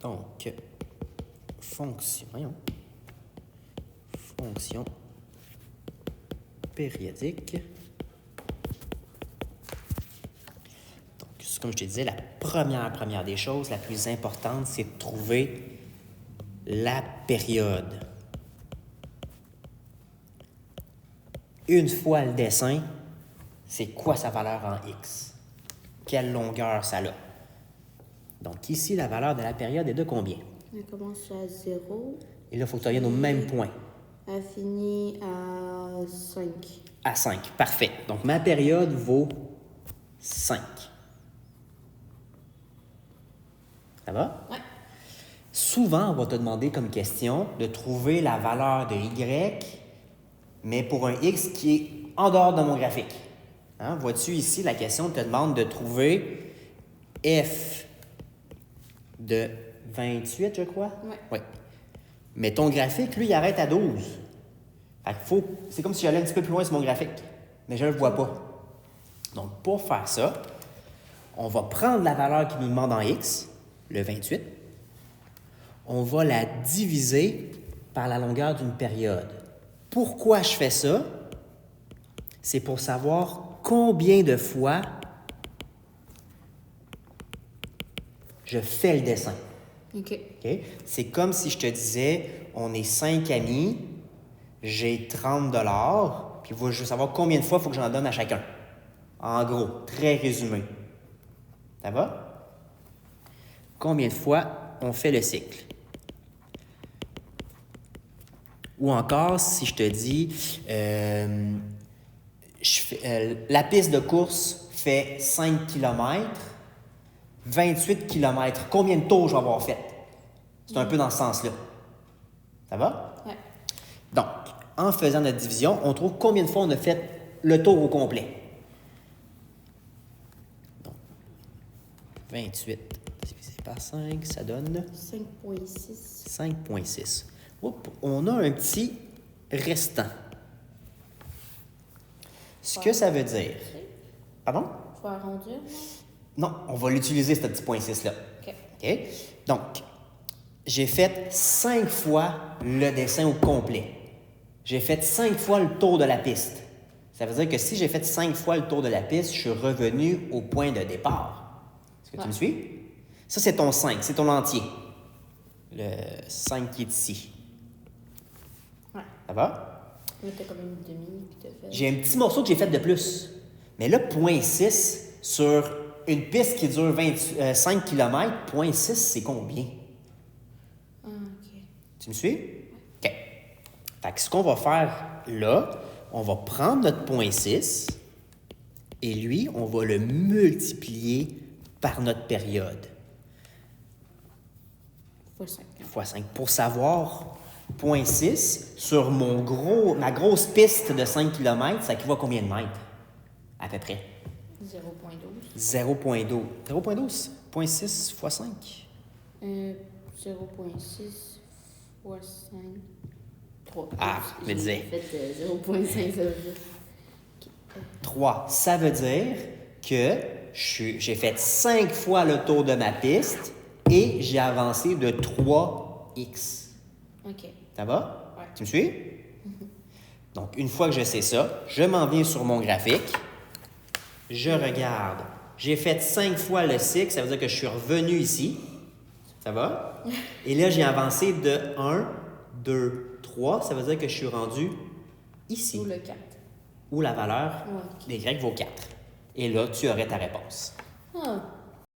Donc, fonction périodique. Donc, comme je te disais, la première des choses, la plus importante, c'est de trouver la période. Une fois le dessin, c'est quoi sa valeur en X? Quelle longueur ça a? Donc ici, la valeur de la période est de combien? Elle commence à 0. Et là, il faut que tu reviennes au même point. Elle finit à 5. À 5, parfait. Donc ma période vaut 5. Ça va? Ouais. Souvent, on va te demander comme question de trouver la valeur de Y, mais pour un X qui est en dehors de mon graphique. Hein? Vois-tu ici, la question te demande de trouver F de 28, je crois? Ouais. Oui. Mais ton graphique, lui, il arrête à 12. Fait que c'est comme si j'allais un petit peu plus loin sur mon graphique, mais je ne le vois pas. Donc, pour faire ça, on va prendre la valeur qui nous demande en X, le 28. On va la diviser par la longueur d'une période. Pourquoi je fais ça? C'est pour savoir combien de fois je fais le dessin. OK. Okay? C'est comme si je te disais, on est 5 amis, j'ai 30 $, puis je veux savoir combien de fois il faut que j'en donne à chacun. En gros, très résumé. Ça va? Combien de fois on fait le cycle? Ou encore, si je te dis, la piste de course fait 5 km, 28 km. Combien de tours je vais avoir fait? C'est un peu dans ce sens-là. Ça va? Oui. Donc, en faisant notre division, on trouve combien de fois on a fait le tour au complet. Donc, 28 divisé par 5, ça donne 5,6. 5,6. Oups, on a un petit restant. Ce que ça veut dire... Pardon? Faut arrondir, non? Non, on va l'utiliser, ce petit point 6-là. OK. OK? Donc, j'ai fait 5 fois le dessin au complet. J'ai fait 5 fois le tour de la piste. Ça veut dire que si j'ai fait 5 fois le tour de la piste, je suis revenu au point de départ. Est-ce que tu me suis? Ça, c'est ton 5, c'est ton entier. Le 5 qui est ici. Ouais. Ça va? Mais t'as comme une demi, puis t'as fait... J'ai un petit morceau que j'ai fait de plus. Mais là, 0,6 sur une piste qui dure 5 km, 0,6, c'est combien? Ah, OK. Tu me suis? OK. Fait que ce qu'on va faire là, on va prendre notre 0,6 et lui, on va le multiplier par notre période. Fois 5. Fois 5. Pour savoir 0,6 sur ma grosse piste de 5 km, ça équivaut à combien de mètres? À peu près. 0,12. 0,12. 0,12? 0,6 fois 5? 0,6 fois 5. 3. Ah, me disais. J'ai fait 0,5, ça veut dire. 3. Ça veut dire que j'ai fait 5 fois le tour de ma piste et j'ai avancé de 3x. OK. Ça va? Ouais. Tu me suis? Donc, une fois que je sais ça, je m'en viens sur mon graphique. Je regarde. J'ai fait 5 fois le cycle, ça veut dire que je suis revenu ici. Ça va? Et là, j'ai avancé de 1, 2, 3. Ça veut dire que je suis rendu ici. Ou le 4. Où la valeur Ouais. des Y vaut 4. Et là, tu aurais ta réponse. Ah.